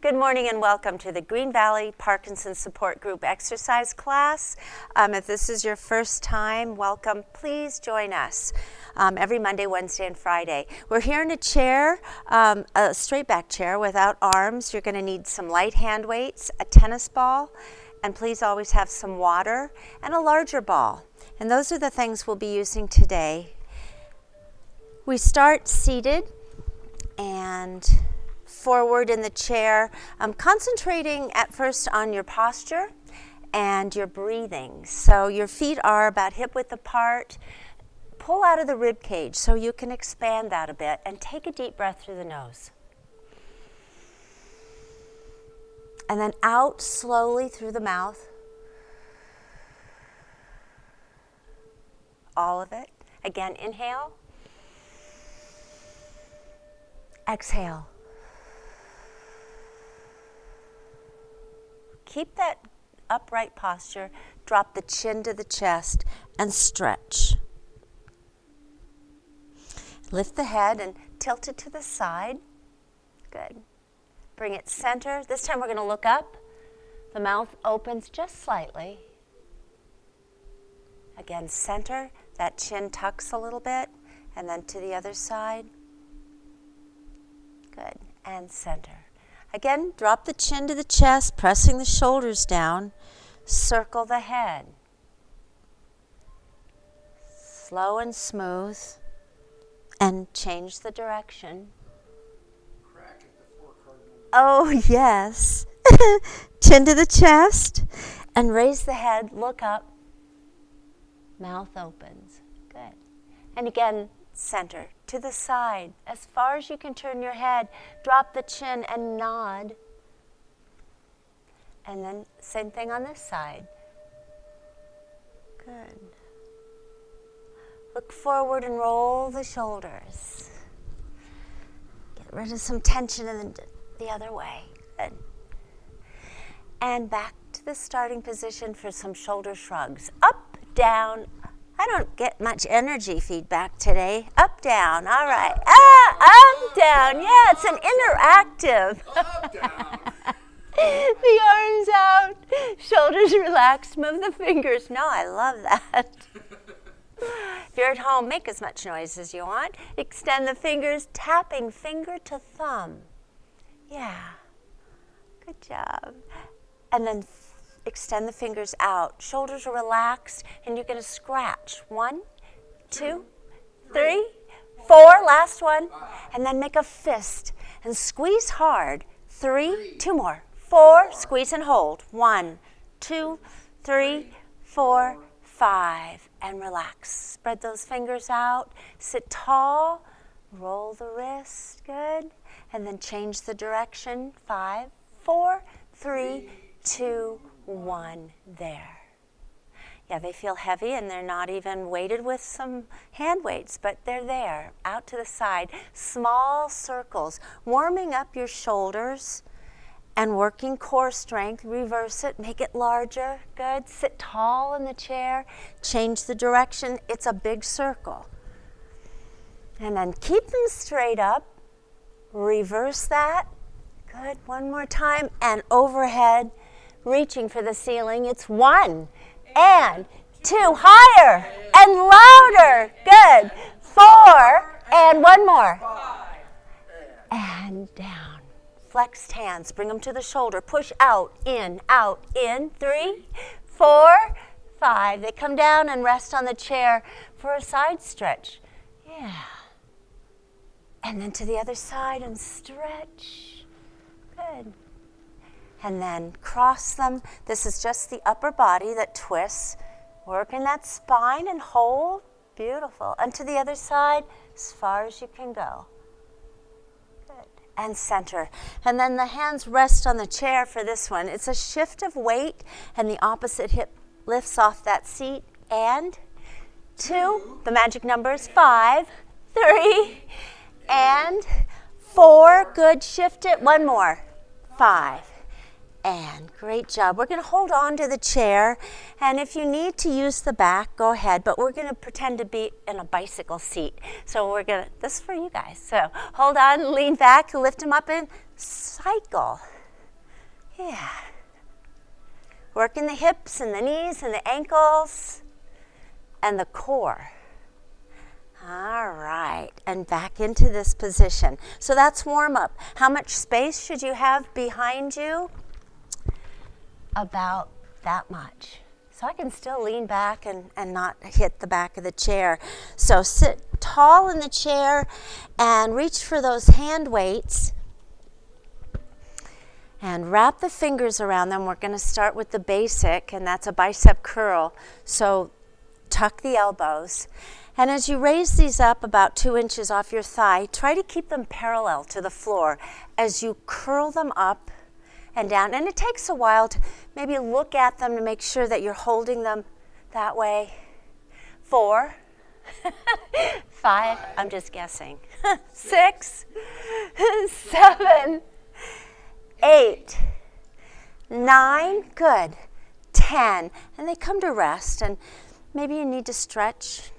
Good morning and welcome to the Green Valley Parkinson's Support Group exercise class. If this is your first time, welcome. Please join us every Monday, Wednesday, and Friday. We're here in a chair, a straight back chair without arms. You're going to need some light hand weights, a tennis ball, and please always have some water and a larger ball. And those are the things we'll be using today. We start seated and forward in the chair, concentrating at first on your posture and your breathing. So your feet are about hip width apart. Pull out of the rib cage so you can expand that a bit and take a deep breath through the nose. And then out slowly through the mouth. All of it. Again, inhale. Exhale. Keep that upright posture, drop the chin to the chest, and stretch. Lift the head and tilt it to the side. Good. Bring it center. This time we're going to look up. The mouth opens just slightly. Again, center. That chin tucks a little bit, and then to the other side. Good. And center. Again, drop the chin to the chest, pressing the shoulders down. Circle the head. Slow and smooth. And change the direction. Crack at the four cardinal. Oh, yes. Chin to the chest. And raise the head, look up. Mouth opens. Good. And again, center to the side. As far as you can turn your head, drop the chin and nod. And then same thing on this side. Good. Look forward and roll the shoulders. Get rid of some tension and the other way. Good. And back to the starting position for some shoulder shrugs. Up, down. I don't get much energy feedback today. Up, down. All right. Up, down. Yeah, it's an interactive. Up, down. The arms out, shoulders relaxed, move the fingers. No, I love that. If you're at home, make as much noise as you want. Extend the fingers, tapping finger to thumb. Yeah. Good job. And then extend the fingers out. Shoulders are relaxed, and you're going to scratch. 1, 2, 3, 4. Last one. And then make a fist and squeeze hard. 3, 2 more. 4, squeeze and hold. 1, 2, 3, 4, 5. And relax. Spread those fingers out. Sit tall. Roll the wrist. Good. And then change the direction. 5, 4, 3, 2, 1. There. Yeah, they feel heavy and they're not even weighted with some hand weights, but they're there, out to the side. Small circles, warming up your shoulders and working core strength. Reverse it, make it larger. Good. Sit tall in the chair. Change the direction. It's a big circle. And then keep them straight up. Reverse that. Good. One more time. And overhead. Reaching for the ceiling. It's 1 and 2. Higher and louder. Good. 4 and 1 more. And down. Flexed hands. Bring them to the shoulder. Push out, in, 3, 4, 5. They come down and rest on the chair for a side stretch. Yeah. And then to the other side and stretch. Good. And then cross them. This is just the upper body that twists. Work in that spine and hold. Beautiful. And to the other side, as far as you can go. Good. And center. And then the hands rest on the chair for this one. It's a shift of weight, and the opposite hip lifts off that seat. And 2. The magic number is 5, 3, and 4. Good. Shift it. 1 more. 5. And great job. We're going to hold on to the chair, and if you need to use the back, go ahead, but we're going to pretend to be in a bicycle seat. So we're going to, this is for you guys. So hold on, lean back, lift them up, and cycle. Yeah. Working the hips and the knees and the ankles and the core. All right, and back into this position. So that's warm up. How much space should you have behind you? About that much. So I can still lean back and not hit the back of the chair. So sit tall in the chair and reach for those hand weights and wrap the fingers around them. We're going to start with the basic, and that's a bicep curl. So tuck the elbows. And as you raise these up about 2 inches off your thigh, try to keep them parallel to the floor as you curl them up and down. And it takes a while to maybe look at them to make sure that you're holding them that way. 4, 5, I'm just guessing. 6, 7, 8, 9, good. 10, and they come to rest, and maybe you need to stretch.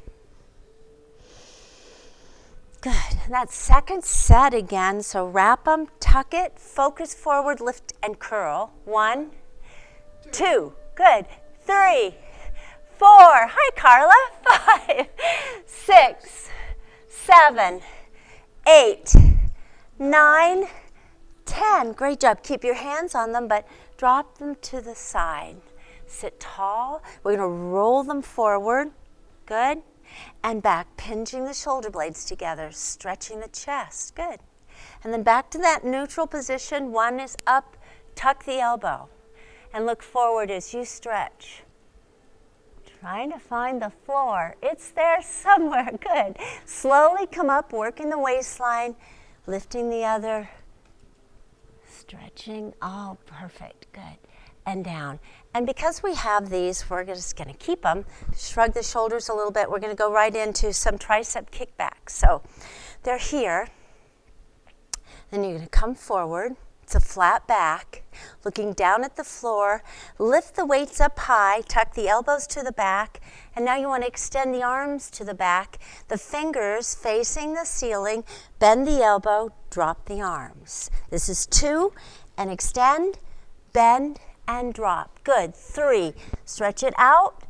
Good. That second set again, so wrap them, tuck it, focus forward, lift and curl. 1, 2, good. 3, 4, hi Carla. 5, 6, 7, 8, 9, 10. Great job. Keep your hands on them, but drop them to the side. Sit tall. We're going to roll them forward. Good. And back, pinching the shoulder blades together, stretching the chest. Good. And then back to that neutral position. 1 is up, tuck the elbow, and look forward as you stretch. Trying to find the floor. It's there somewhere. Good. Slowly come up, working the waistline, lifting the other, stretching. Oh, perfect. Good. And down. And because we have these, we're just going to keep them. Shrug the shoulders a little bit. We're going to go right into some tricep kickbacks. So they're here. Then you're going to come forward. It's a flat back, looking down at the floor. Lift the weights up high. Tuck the elbows to the back. And now you want to extend the arms to the back. The fingers facing the ceiling. Bend the elbow. Drop the arms. This is 2. And extend, bend, and drop. Good. 3, stretch it out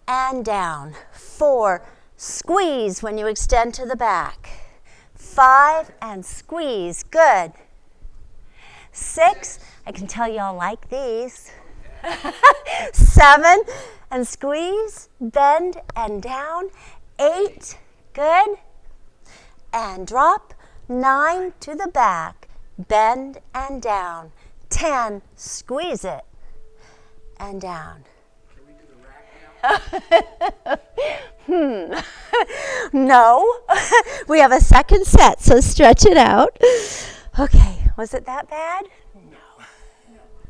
and down. 4, squeeze when you extend to the back. 5, and squeeze. Good. 6, I can tell y'all like these. 7, and squeeze, bend, and down. 8, good. And drop. 9, to the back, bend, and down. 10, squeeze it, and down. Can we do the rack now? No, we have a second set, so stretch it out. Okay, was it that bad? No.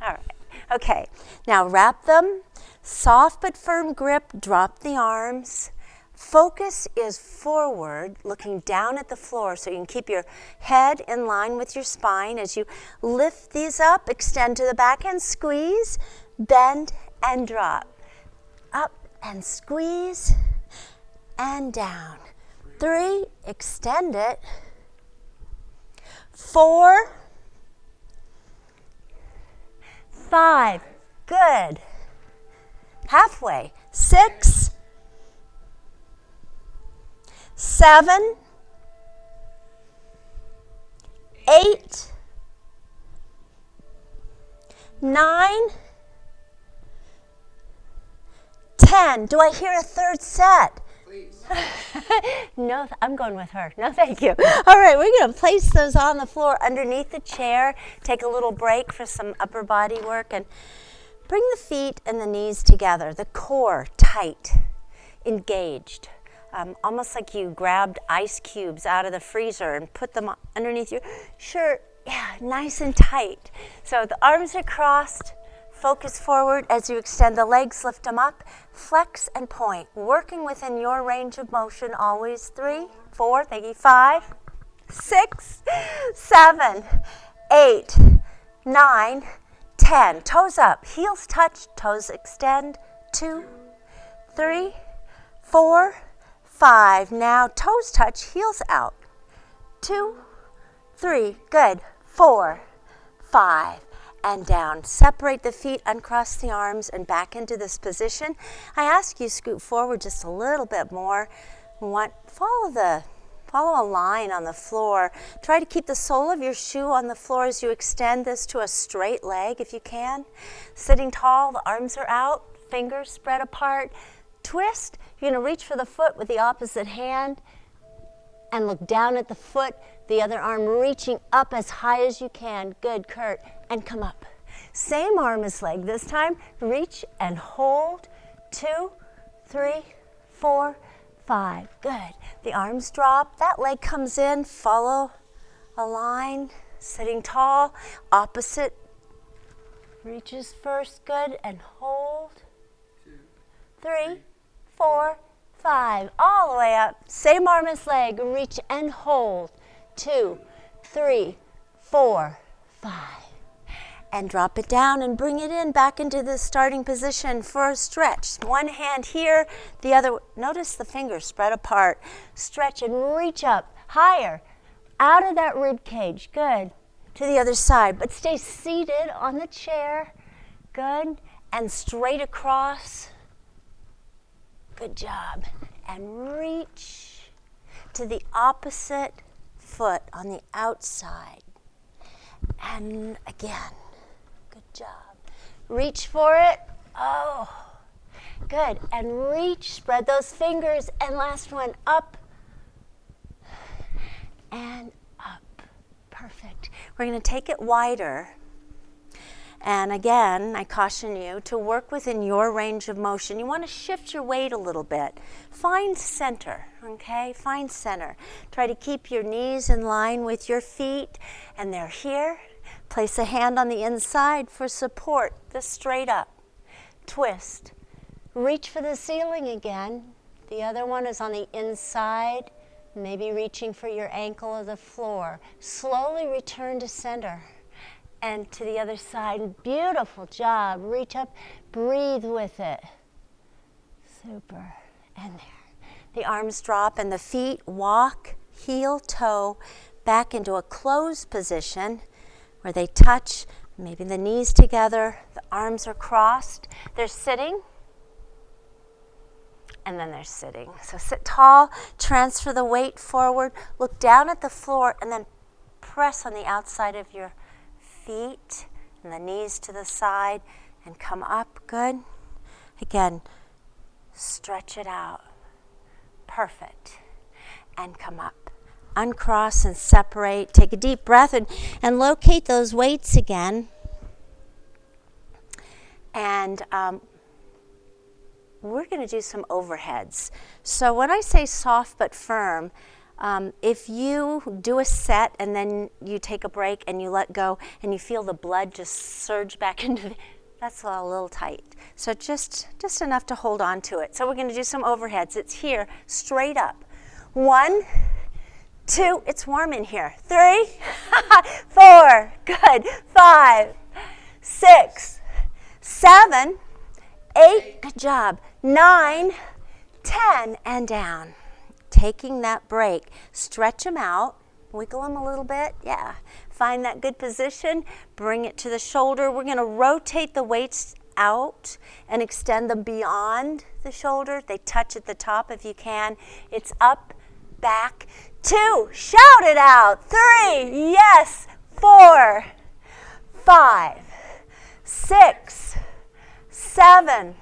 All right, okay. Now wrap them, soft but firm grip, drop the arms. Focus is forward, looking down at the floor, so you can keep your head in line with your spine. As you lift these up, extend to the back and squeeze, bend and drop. Up and squeeze and down. 3, extend it. 4, 5, good. Halfway. 6, 7, 8, 9, 10. Do I hear a third set? Please. No, I'm going with her. No, thank you. All right, we're going to place those on the floor underneath the chair. Take a little break for some upper body work and bring the feet and the knees together. The core tight, engaged. Almost like you grabbed ice cubes out of the freezer and put them underneath your shirt. Yeah, nice and tight. So the arms are crossed. Focus forward as you extend the legs, lift them up. Flex and point, working within your range of motion always. 3, 4, thank you, 5, 6, 7, 8, 9, 10. Toes up, heels touch, toes extend. 2, 3, 4, 5. Now toes touch, heels out. 2, 3, good. 4, 5. and down. Separate the feet, uncross the arms, and back into this position. I ask you scoot forward just a little bit more. Follow a line on the floor. Try to keep the sole of your shoe on the floor as you extend this to a straight leg if you can. Sitting tall, the arms are out, fingers spread apart. Twist. You're going to reach for the foot with the opposite hand and look down at the foot, the other arm reaching up as high as you can. Good, Kurt. And come up. Same arm as leg this time. Reach and hold. 2, 3, 4, 5. Good. The arms drop. That leg comes in. Follow a line. Sitting tall. Opposite. Reaches first. Good. And hold. 2, 3, 4, 5. All the way up. Same arm as leg. Reach and hold. 2, 3, 4, 5. And drop it down and bring it in back into the starting position for a stretch. One hand here, the other. Notice the fingers spread apart. Stretch and reach up higher out of that rib cage. Good. To the other side, but stay seated on the chair. Good. And straight across. Good job. And reach to the opposite foot on the outside. And again. Good job. Reach for it. Oh, good. And reach, spread those fingers. And last one, up and up. Perfect. We're going to take it wider. And again, I caution you to work within your range of motion. You want to shift your weight a little bit. Find center, okay? Find center. Try to keep your knees in line with your feet, and they're here. Place a hand on the inside for support, this straight up. Twist. Reach for the ceiling again. The other one is on the inside, maybe reaching for your ankle or the floor. Slowly return to center and to the other side. Beautiful job. Reach up, breathe with it. Super. And there. The arms drop and the feet walk, heel, toe, back into a closed position where they touch, maybe the knees together, the arms are crossed. They're sitting, and then they're sitting. So sit tall, transfer the weight forward, look down at the floor, and then press on the outside of your feet, and the knees to the side, and come up. Good. Again, stretch it out. Perfect. And come up. Uncross and separate. Take a deep breath and locate those weights again. And we're going to do some overheads. So when I say soft but firm, if you do a set and then you take a break and you let go and you feel the blood just surge back into the, that's a little tight. So just enough to hold on to it. So we're going to do some overheads. It's here, straight up. 1, 2, it's warm in here. 3, 4, good. 5, 6, 7, 8, good job. 9, 10, and down. Taking that break. Stretch them out. Wiggle them a little bit. Yeah. Find that good position. Bring it to the shoulder. We're going to rotate the weights out and extend them beyond the shoulder. They touch at the top if you can. It's up, back. 2, shout it out. 3, yes. 4, 5, 6, 7,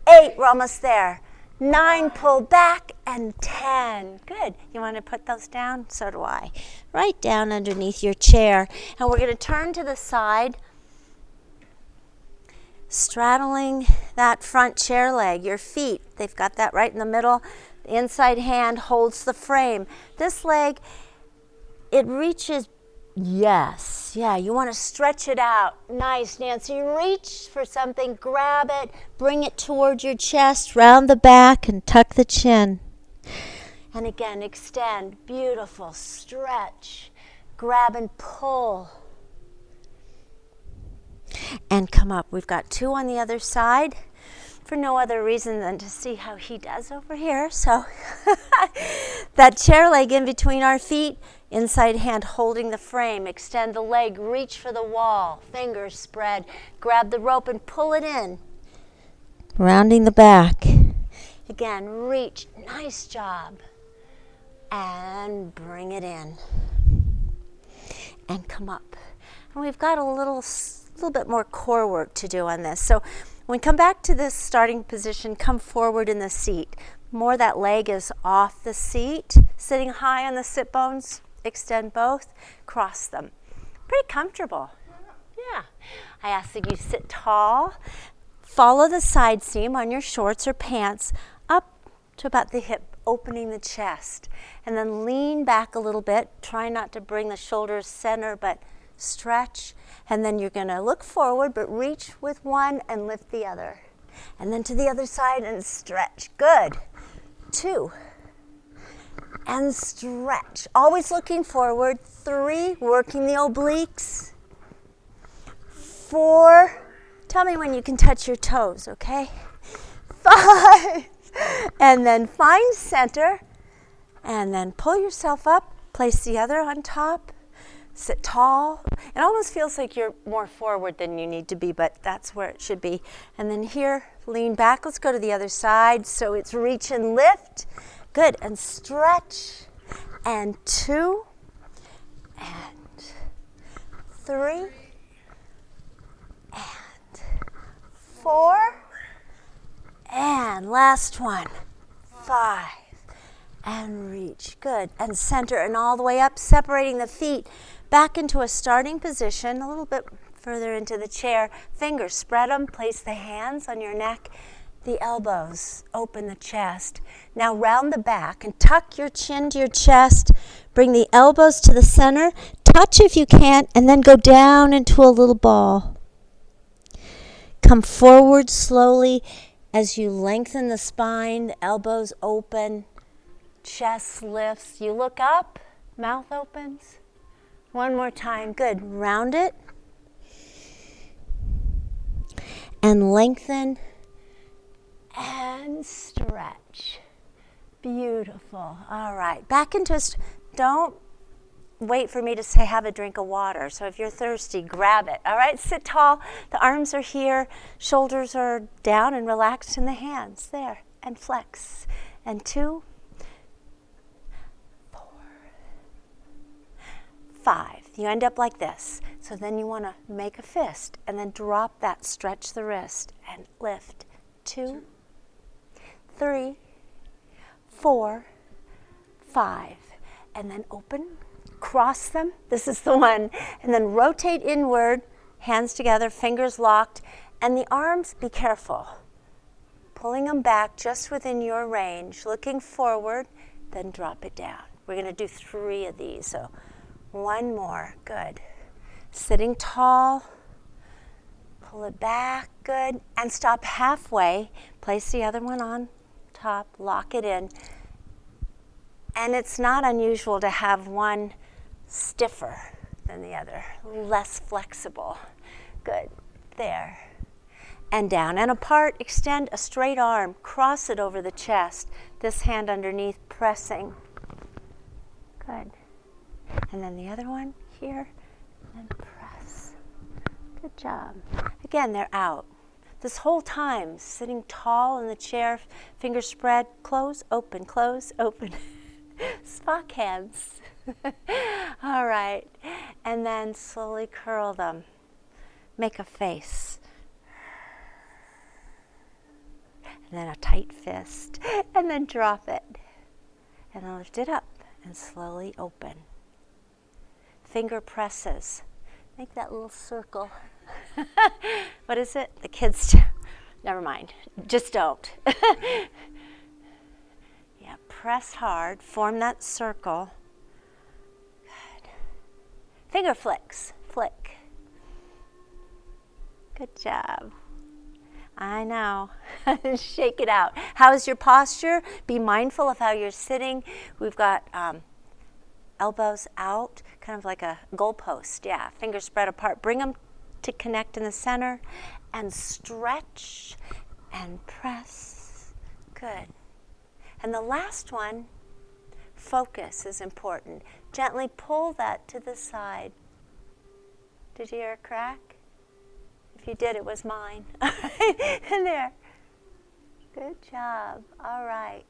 8, we're almost there. 9, pull back, and 10. Good. You want to put those down? So do I. Right down underneath your chair. And we're going to turn to the side, straddling that front chair leg, your feet. They've got that right in the middle. The inside hand holds the frame. This leg, it reaches, yes. Yeah, you want to stretch it out. Nice, Nancy. Reach for something, grab it, bring it toward your chest, round the back, and tuck the chin. And again, extend. Beautiful. Stretch. Grab and pull. And come up. We've got 2 on the other side for no other reason than to see how he does over here. So that chair leg in between our feet, Inside hand holding the frame. Extend the leg, reach for the wall. Fingers spread. Grab the rope and pull it in. Rounding the back. Again, reach. Nice job. And bring it in. And come up. And we've got a little bit more core work to do on this. So when we come back to this starting position, come forward in the seat. More that leg is off the seat. Sitting high on the sit bones. Extend both. Cross them. Pretty comfortable. Yeah. I ask that you sit tall. Follow the side seam on your shorts or pants up to about the hip, opening the chest. And then lean back a little bit. Try not to bring the shoulders center, but stretch. And then you're going to look forward, but reach with one and lift the other. And then to the other side and stretch. Good. 2. And stretch. Always looking forward. 3, working the obliques. 4. Tell me when you can touch your toes, okay? 5. And then find center. And then pull yourself up. Place the other on top. Sit tall. It almost feels like you're more forward than you need to be, but that's where it should be. And then here, lean back. Let's go to the other side. So it's reach and lift. Good. And stretch. And 2. And 3. And 4. And last one. 5. And reach. Good. And center and all the way up, separating the feet back into a starting position, a little bit further into the chair. Fingers, spread them. Place the hands on your neck. The elbows, open the chest. Now round the back and tuck your chin to your chest. Bring the elbows to the center. Touch if you can, and then go down into a little ball. Come forward slowly as you lengthen the spine, the elbows open, chest lifts. You look up, mouth opens. One more time. Good. Round it. And lengthen. And stretch. Beautiful. All right. Back into, don't wait for me to say have a drink of water. So if you're thirsty, grab it. All right. Sit tall. The arms are here. Shoulders are down and relaxed in the hands. There. And flex. And 2. 4. 5. You end up like this. So then you want to make a fist and then drop that. Stretch the wrist and lift. 2. 3, 4, 5, and then open, cross them. This is the one. And then rotate inward, hands together, fingers locked, and the arms, be careful. Pulling them back just within your range, looking forward, then drop it down. We're going to do 3 of these, so 1 more. Good. Sitting tall. Pull it back. Good. And stop halfway. Place the other one on top, lock it in. And it's not unusual to have one stiffer than the other, less flexible. Good. There. And down and apart. Extend a straight arm. Cross it over the chest. This hand underneath, pressing. Good. And then the other one here. And press. Good job. Again, they're out. This whole time, sitting tall in the chair, fingers spread, close, open, Spock hands. All right. And then slowly curl them. Make a face. And then a tight fist. And then drop it. And then lift it up and slowly open. Finger presses. Make that little circle. What is it? The kids, never mind. Just don't. Yeah, press hard. Form that circle. Good. Finger flicks. Flick. Good job. I know. Shake it out. How is your posture? Be mindful of how you're sitting. We've got elbows out, kind of like a goalpost. Yeah, fingers spread apart. Bring them to connect in the center and stretch and press. Good. And the last one, focus is important. Gently pull that to the side. Did you hear a crack? If you did, it was mine. And there. Good job. All right.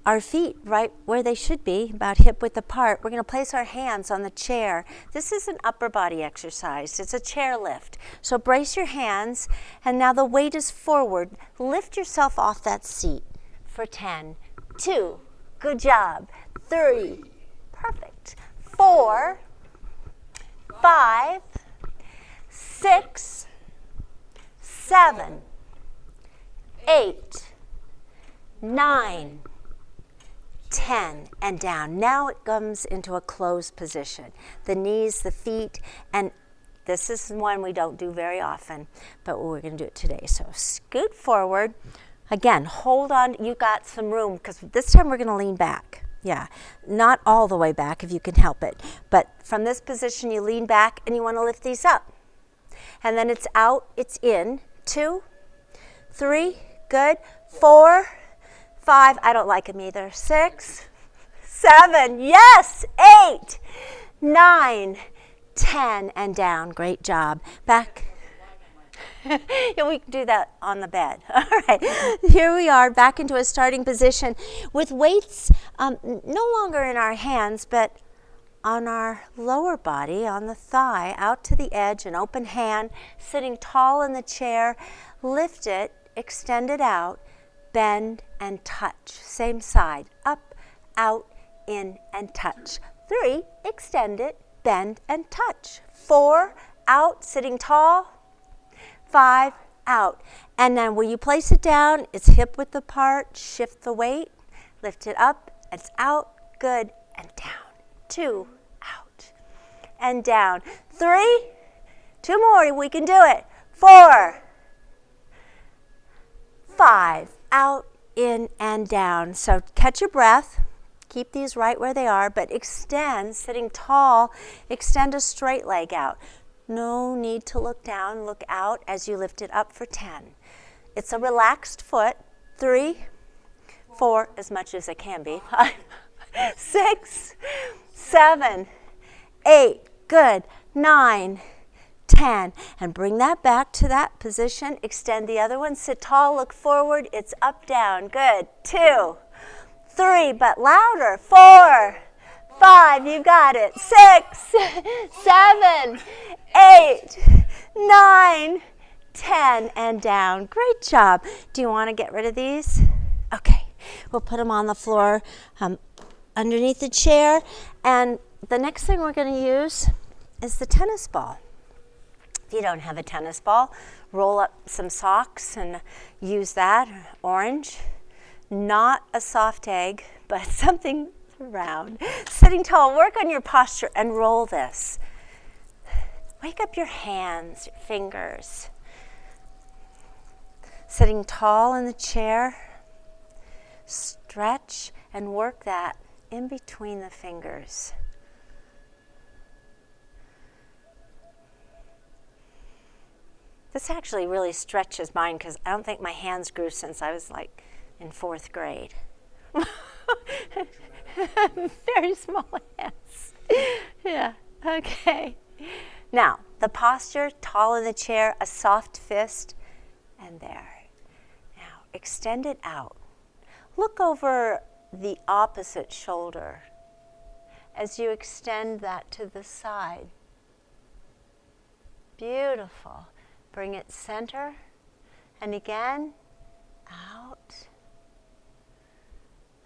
Our feet right where they should be, about hip width apart. We're going to place our hands on the chair. This is an upper body exercise. It's a chair lift. So brace your hands, and now the weight is forward. Lift yourself off that seat for 10. 2. Good job. 3. Perfect. 4. 5. 6. 7. 8. 9. 10, and down. Now it comes into a closed position. The knees, the feet, and this is one we don't do very often, but we're going to do it today. So scoot forward. Again, hold on. You got some room, because this time we're going to lean back. Yeah, not all the way back if you can help it. But from this position, you lean back, and you want to lift these up. And then it's out, it's in. 2, 3, good. 4, 5, I don't like them either. 6, 7, yes, 8, 9, 10, and down. Great job. Back. Yeah, we can do that on the bed. All right, here we are back into a starting position with weights no longer in our hands, but on our lower body, on the thigh, out to the edge, an open hand, sitting tall in the chair. Lift it, extend it out. Bend and touch. Same side. Up, out, in, and touch. 3, extend it, bend and touch. 4, out, sitting tall. 5, out. And then when you place it down, it's hip width apart. Shift the weight. Lift it up. It's out. Good. And down. 2, out. And down. 3, 2 more. We can do it. 4, 5, out, in, and down. So catch your breath. Keep these right where they are, but extend, sitting tall, extend a straight leg out. No need to look down, look out as you lift it up for 10. It's a relaxed foot. 3, 4, as much as it can be. 5, 6, 7, 8, good. 9, 10, and bring that back to that position. Extend the other one. Sit tall, look forward. It's up, down. Good. 2, 3, but louder. 4, 5, you got it. 6, 7, 8, 9, 10, and down. Great job. Do you want to get rid of these? Okay, we'll put them on the floor underneath the chair, and the next thing we're going to use is the tennis ball. If you don't have a tennis ball, roll up some socks and use that. Orange, not a soft egg, but something round. Sitting tall, work on your posture and roll this. Wake up your hands, your fingers. Sitting tall in the chair, stretch and work that in between the fingers. This actually really stretches mine because I don't think my hands grew since I was like in 4th grade. Very small hands. Yeah, okay. Now, the posture, tall in the chair, a soft fist, and there. Now, extend it out. Look over the opposite shoulder as you extend that to the side. Beautiful. Bring it center, and again, out.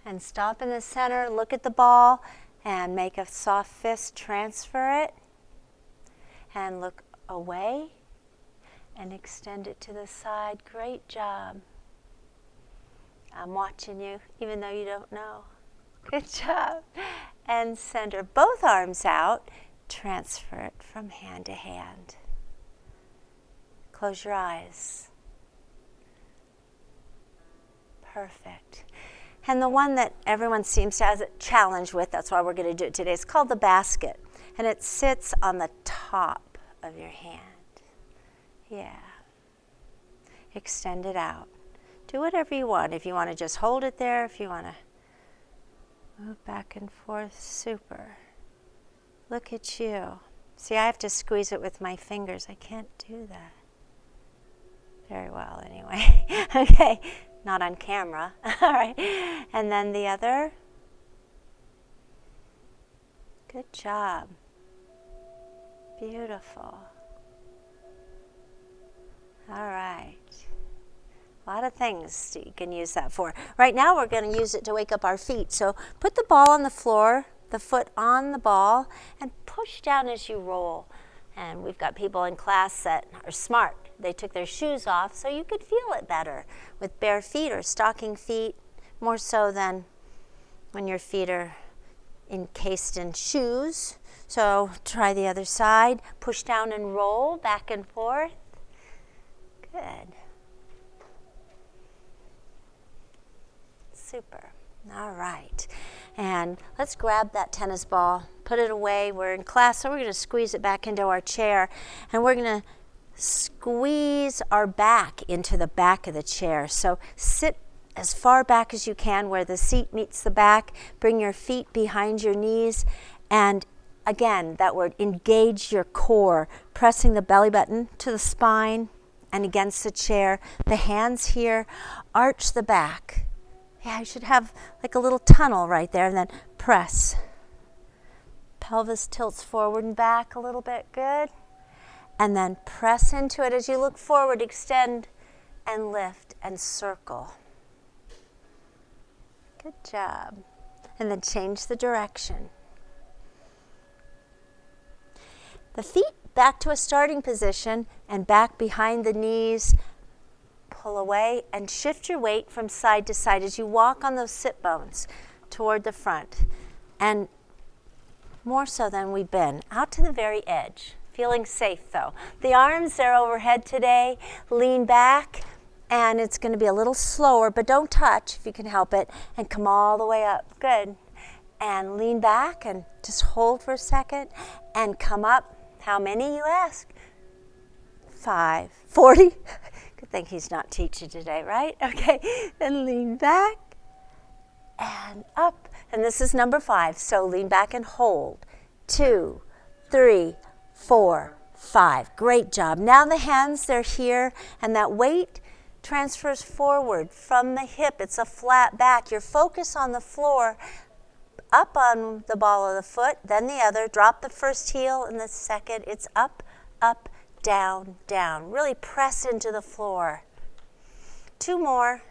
And stop in the center, look at the ball, and make a soft fist, transfer it, and look away, and extend it to the side. Great job. I'm watching you, even though you don't know. Good job. And center both arms out, transfer it from hand to hand. Close your eyes. Perfect. And the one that everyone seems to have a challenge with, that's why we're going to do it today, is called the basket. And it sits on the top of your hand. Yeah. Extend it out. Do whatever you want. If you want to just hold it there, if you want to Move back and forth. Super. Look at you. See, I have to squeeze it with my fingers. I can't do that very well anyway. Okay, not on camera. All right. And then the other. Good job. Beautiful. All right. A lot of things you can use that for. Right now we're going to use it to wake up our feet. So put the ball on the floor, the foot on the ball, and push down as you roll. And we've got people in class that are smart. They took their shoes off so you could feel it better with bare feet or stocking feet, more so than when your feet are encased in shoes. So try the other side. Push down and roll back and forth. Good. Super. All right. And let's grab that tennis ball, put it away. We're in class, so we're going to squeeze it back into our chair. And we're going to squeeze our back into the back of the chair. So sit as far back as you can where the seat meets the back. Bring your feet behind your knees. And again, that word, engage your core, pressing the belly button to the spine and against the chair. The hands here, arch the back. Yeah, you should have like a little tunnel right there, and then press. Pelvis tilts forward and back a little bit, good. And then press into it as you look forward, extend and lift and circle. Good job. And then change the direction. The feet back to a starting position and back behind the knees. Pull away and shift your weight from side to side as you walk on those sit bones toward the front. And more so than we've been, out to the very edge. Feeling safe though. The arms are overhead today. Lean back, and it's going to be a little slower, but don't touch if you can help it, and come all the way up. Good. And lean back and just hold for a second and come up. How many, you ask? 5, 40. Good thing he's not teaching today, right? Okay, then lean back and up. And this is number 5, so lean back and hold. 2, 3, 4, 5. Great job. Now the hands, they're here, and that weight transfers forward from the hip. It's a flat back. Your focus on the floor, up on the ball of the foot, then the other. Drop the first heel and the second. It's up, up, down, down. Really press into the floor. 2 more.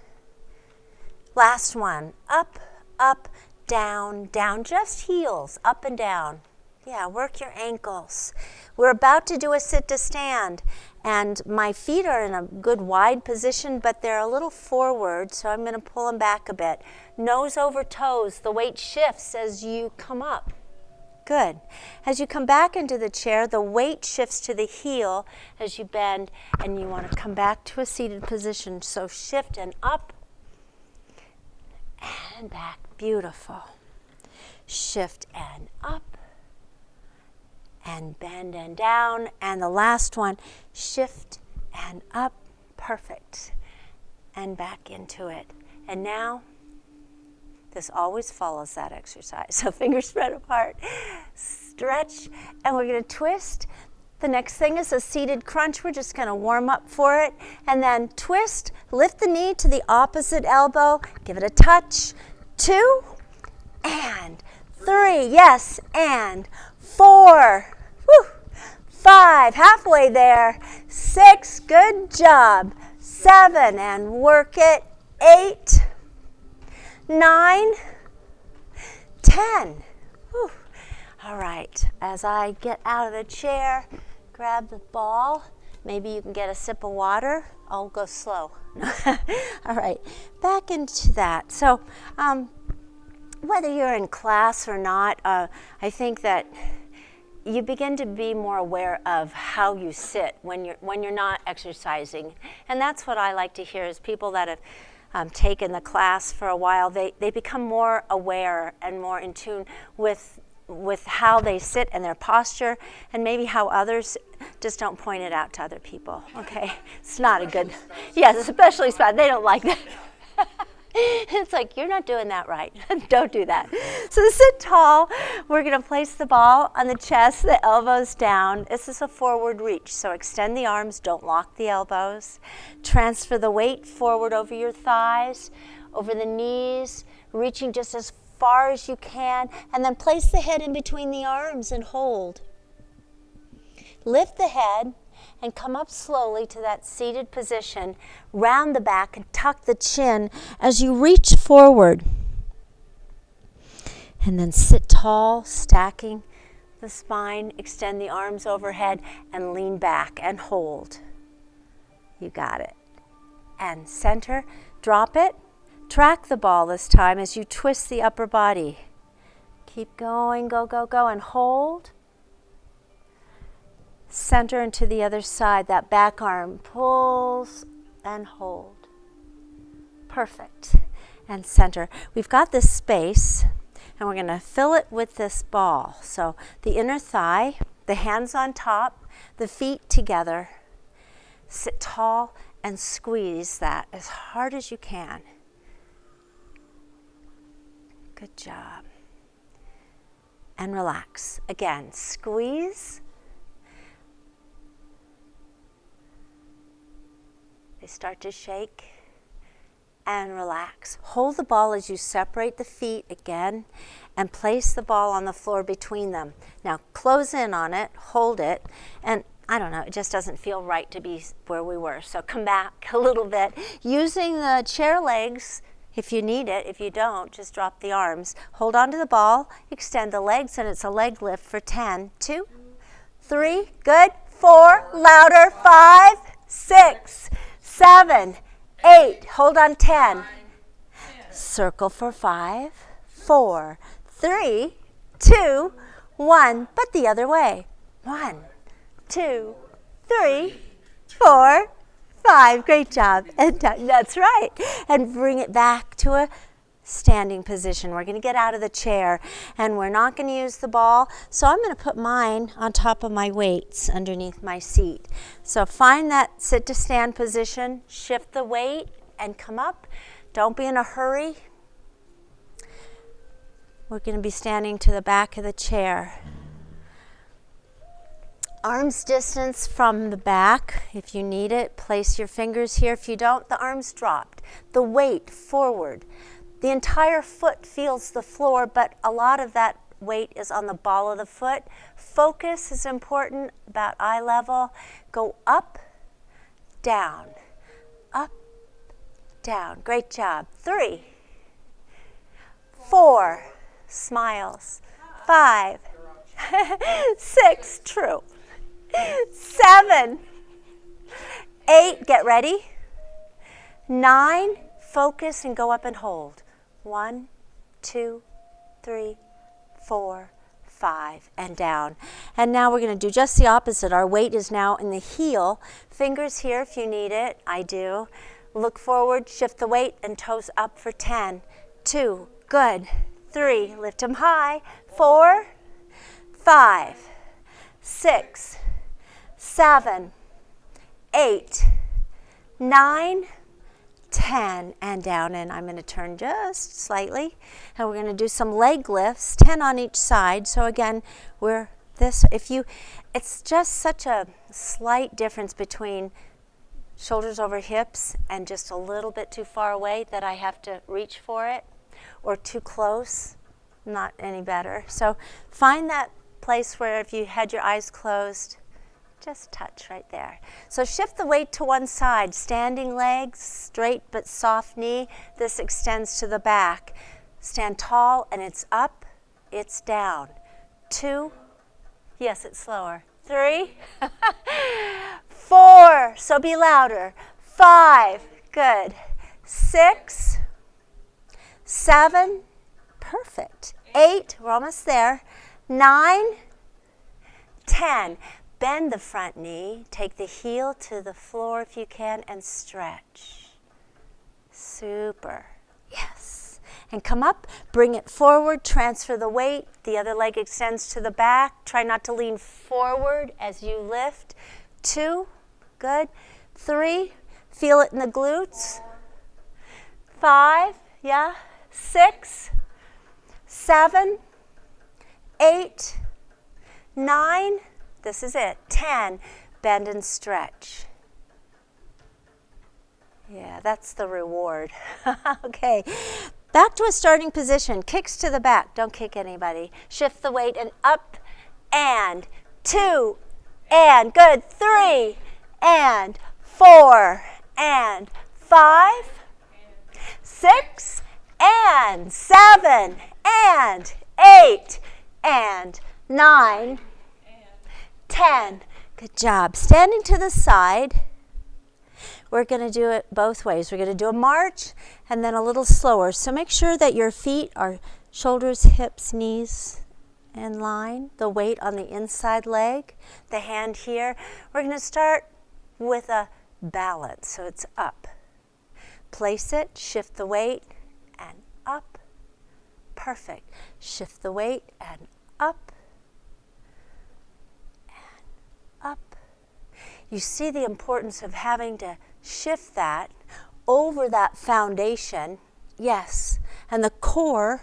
Last one. Up, up, down, down. Just heels, up and down. Yeah, work your ankles. We're about to do a sit to stand, and my feet are in a good wide position, but they're a little forward, so I'm going to pull them back a bit. Nose over toes. The weight shifts as you come up. Good. As you come back into the chair, the weight shifts to the heel as you bend, and you want to come back to a seated position. So shift and up and back. Beautiful. Shift and up and bend and down. And the last one, shift and up. Perfect. And back into it. And now, this always follows that exercise. So fingers spread apart, stretch, and we're going to twist. The next thing is a seated crunch. We're just going to warm up for it. And then twist, lift the knee to the opposite elbow, give it a touch. 2, and 3, yes, and 4, woo, 5, halfway there. 6, good job. 7, and work it. 8, 9, 10. Whew. All right, as I get out of the chair, grab the ball. Maybe you can get a sip of water. I'll go slow. All right, back into that. So whether you're in class or not, I think that you begin to be more aware of how you sit when you're not exercising. And that's what I like to hear is people that have taken the class for a while, they become more aware and more in tune with how they sit and their posture, and maybe how others, just don't point it out to other people, okay? It's not a good, yes, especially spouse, they don't like that. It's like, you're not doing that right. Don't do that. So sit tall. We're going to place the ball on the chest, the elbows down. This is a forward reach, so extend the arms, don't lock the elbows. Transfer the weight forward over your thighs, over the knees, reaching just as far as you can, and then place the head in between the arms and hold. Lift the head and come up slowly to that seated position. Round the back and tuck the chin as you reach forward. And then sit tall, stacking the spine, extend the arms overhead, and lean back and hold. You got it. And center, drop it. Track the ball this time as you twist the upper body. Keep going, go, go, go, and hold. Center into the other side. That back arm pulls and hold. Perfect. And center. We've got this space, and we're going to fill it with this ball. So the inner thigh, the hands on top, the feet together. Sit tall and squeeze that as hard as you can. Good job. And relax. Again, squeeze. They start to shake. And relax. Hold the ball as you separate the feet again and place the ball on the floor between them. Now close in on it, hold it, and I don't know, it just doesn't feel right to be where we were. So come back a little bit. Using the chair legs, if you need it. If you don't, just drop the arms. Hold on to the ball, extend the legs, and it's a leg lift for 10. 2, 3, good. 4, louder. 5, 6, 7, 8. Hold on, 10. Circle for 5, 4, 3, 2, 1. But the other way. 1, 2, 3, 4, 5. Great job. And that's right. And bring it back to a standing position. We're going to get out of the chair, and we're not going to use the ball. So I'm going to put mine on top of my weights underneath my seat. So find that sit to stand position, shift the weight, and come up. Don't be in a hurry. We're going to be standing to the back of the chair. Arms distance from the back. If you need it, place your fingers here. If you don't, the arms dropped. The weight forward. The entire foot feels the floor, but a lot of that weight is on the ball of the foot. Focus is important, about eye level. Go up, down, up, down. Great job. 3, 4, smiles. 5, 6, true. 7, 8, get ready. 9, focus and go up and hold. 1, 2, 3, 4, 5, and down. And now we're going to do just the opposite. Our weight is now in the heel. Fingers here if you need it. I do. Look forward, shift the weight, and toes up for 10. 2, good. 3, lift them high. 4, 5, 6, 7, 8, 9, 10, and down. And I'm going to turn just slightly, and we're going to do some leg lifts, 10 on each side. So again, it's just such a slight difference between shoulders over hips and just a little bit too far away that I have to reach for it, or too close, not any better. So find that place where if you had your eyes closed, just touch right there. So shift the weight to one side. Standing legs, straight but soft knee. This extends to the back. Stand tall, and it's up, it's down. 2, yes, it's slower. 3, 4, so be louder. 5, good. 6, 7, perfect. 8, we're almost there. 9, 10. Bend the front knee, take the heel to the floor if you can, and stretch. Super. Yes. And come up, bring it forward, transfer the weight. The other leg extends to the back. Try not to lean forward as you lift. 2, good. 3, feel it in the glutes. 5, Yeah? 6, 7, 8, 9, this is it, 10, bend and stretch. Yeah, that's the reward. Okay, back to a starting position. Kicks to the back, don't kick anybody. Shift the weight and up, and 2, and good, 3, and 4, and 5, 6, and 7, and 8, and 9, 10. Good job. Standing to the side, we're going to do it both ways. We're going to do a march and then a little slower. So make sure that your feet are shoulders, hips, knees in line. The weight on the inside leg, the hand here. We're going to start with a balance. So it's up. Place it, shift the weight, and up. Perfect. Shift the weight and up. And up. You see the importance of having to shift that over that foundation. Yes. And the core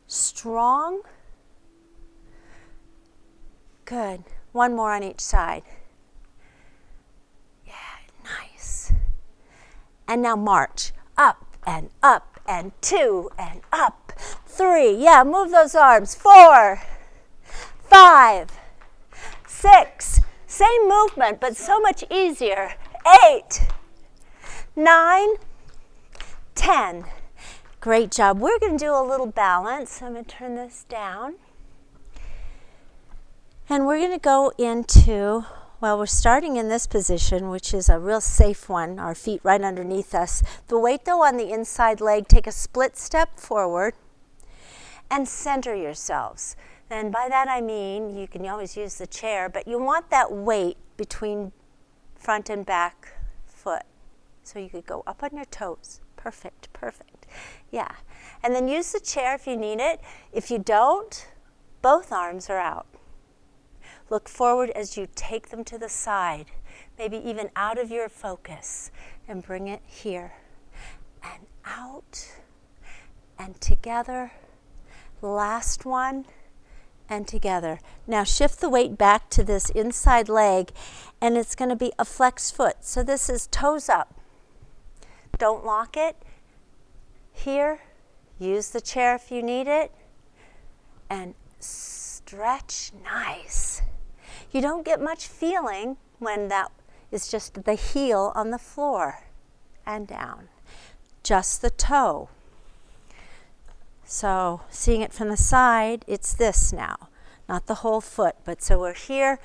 strong. Good. One more on each side. Yeah, nice. And now march. Up and 2 and up. 3. Yeah, move those arms. 4, 5, 6. Same movement, but so much easier. 8, 9, 10. Great job. We're going to do a little balance. I'm going to turn this down. And we're going to go into, well, we're starting in this position, which is a real safe one, our feet right underneath us. The weight, though, on the inside leg, take a split step forward and center yourselves. And by that I mean, you can always use the chair, but you want that weight between front and back foot. So you could go up on your toes. Perfect, perfect. Yeah. And then use the chair if you need it. If you don't, both arms are out. Look forward as you take them to the side, maybe even out of your focus, and bring it here. And out, and together. Last one. And together. Now shift the weight back to this inside leg, and it's going to be a flexed foot. So this is toes up. Don't lock it. Here, use the chair if you need it, and stretch. Nice. You don't get much feeling when that is just the heel on the floor and down. Just the toe. So seeing it from the side, it's this now, not the whole foot. But so we're here,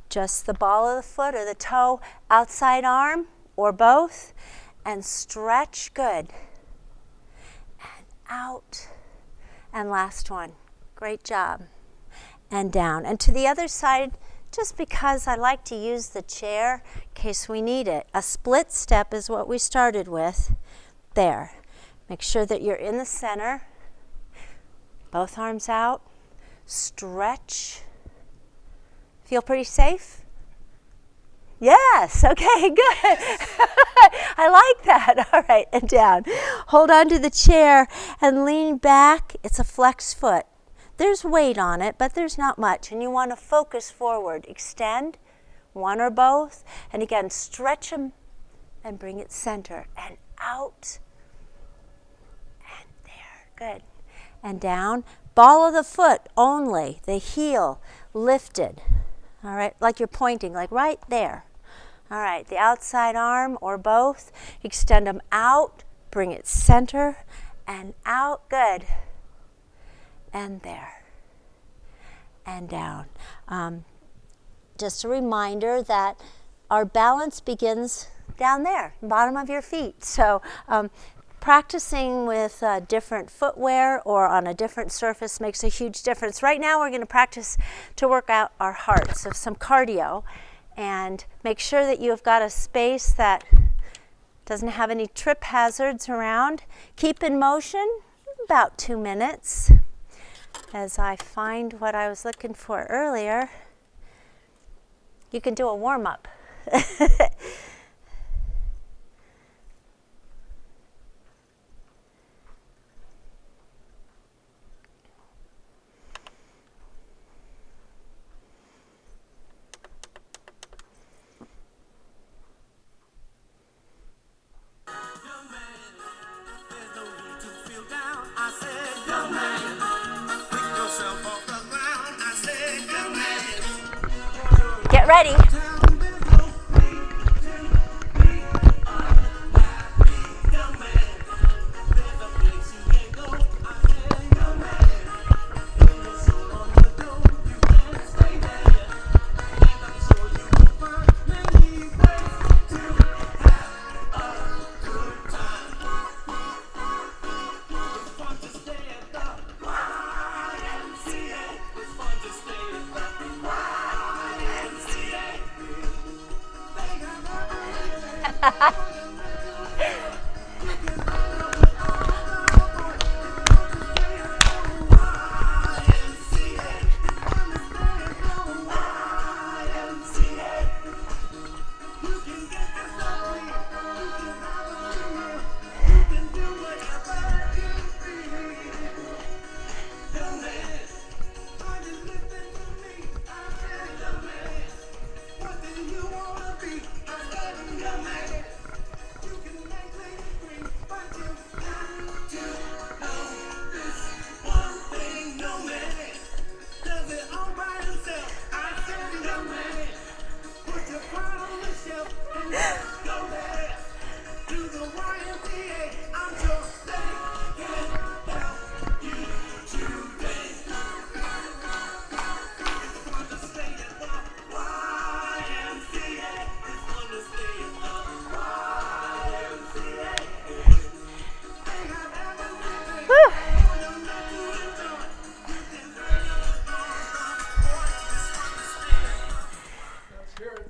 just the ball of the foot or the toe, outside arm or both, and stretch. Good. And out. And last one. Great job. And down. And to the other side, just because I like to use the chair in case we need it. A split step is what we started with. There. Make sure that you're in the center. Both arms out. Stretch. Feel pretty safe? Yes. Okay, good. I like that. All right, and down. Hold on to the chair and lean back. It's a flex foot. There's weight on it, but there's not much. And you want to focus forward. Extend, one or both. And again, stretch them and bring it center. And out. And there. Good. And down. Ball of the foot only, the heel lifted. All right, like you're pointing, like right there. All right, the outside arm or both. Extend them out, bring it center, and out. Good. And there. And down. Just a reminder that our balance begins down there, bottom of your feet. So practicing with different footwear or on a different surface makes a huge difference. Right now we're going to practice to work out our heart, so some cardio, and make sure that you have got a space that doesn't have any trip hazards around. Keep in motion about 2 minutes as I find what I was looking for earlier. You can do a warm-up.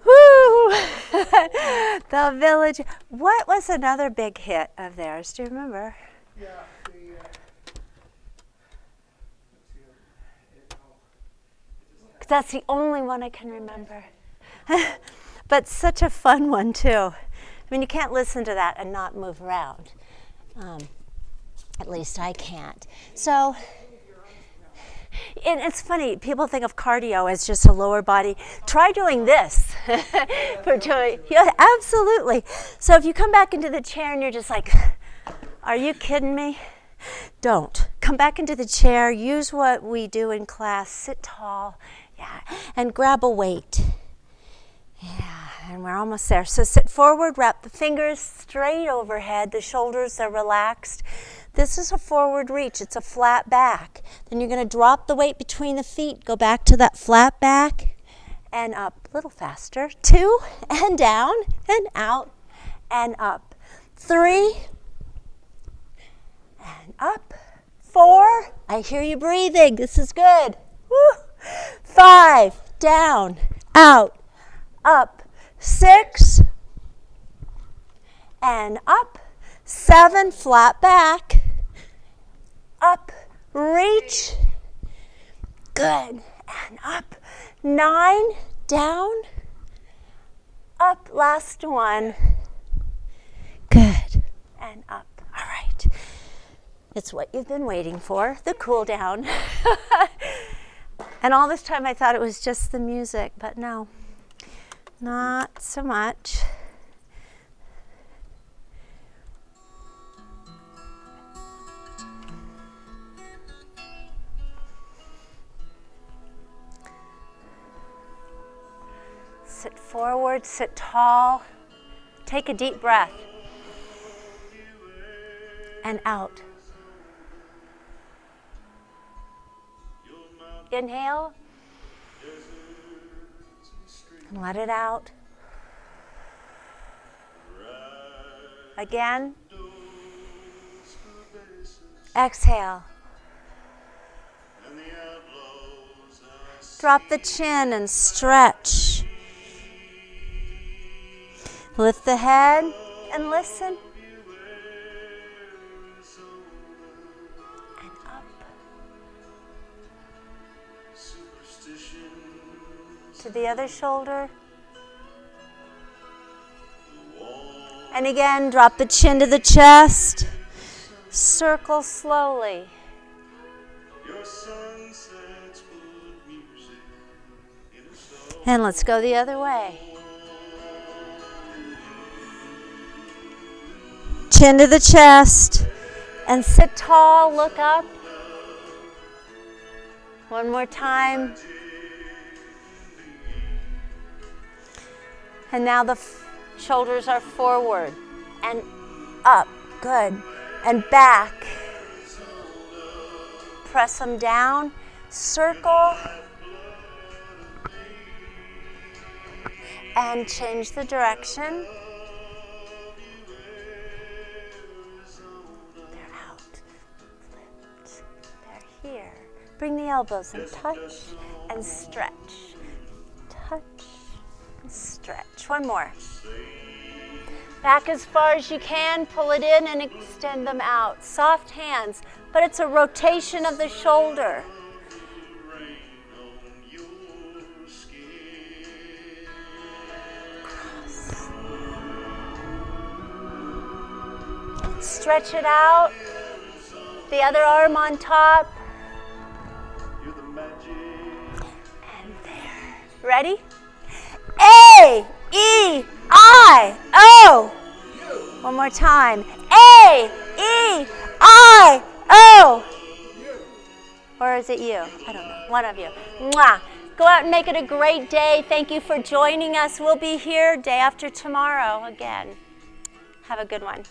Woo! The Village. What was another big hit of theirs? Do you remember? Yeah, That's the only one I can remember. But such a fun one, too. I mean, you can't listen to that and not move around. At least I can't. So, and it's funny, people think of cardio as just a lower body. Try doing this. Yeah, absolutely. So if you come back into the chair and you're just like, are you kidding me? Don't. Come back into the chair, use what we do in class, sit tall, and grab a weight. Yeah, and we're almost there. So sit forward, wrap the fingers straight overhead, the shoulders are relaxed. This is a forward reach, it's a flat back. Then you're going to drop the weight between the feet, go back to that flat back, and up, a little faster. 2, and down, and out, and up. 3, and up. 4, I hear you breathing, this is good. Woo. 5, down, out, up. 6, and up. 7, flat back, up, reach, good, and up. 9, down, up, last one, good, and up. All right, it's what you've been waiting for, the cool down. And all this time I thought it was just the music, but no, not so much. Sit forward, sit tall. Take a deep breath. And out. Inhale. And let it out. Again. Exhale. Drop the chin and stretch. Lift the head and listen. And up. To the other shoulder. And again, drop the chin to the chest. Circle slowly. And let's go the other way. Chin to the chest. And sit tall, look up. One more time. And now the shoulders are forward and up. Good. And back. Press them down. Circle. And change the direction. They're out. Flipped. They're here. Bring the elbows and touch and stretch. Touch and stretch. One more. Back as far as you can, pull it in and extend them out. Soft hands, but it's a rotation of the shoulder. Cross. Stretch it out. The other arm on top. And there. Ready? A, E, I, O. One more time. A, E, I, O. Or is it you? I don't know. One of you. Mwah. Go out and make it a great day. Thank you for joining us. We'll be here day after tomorrow again. Have a good one.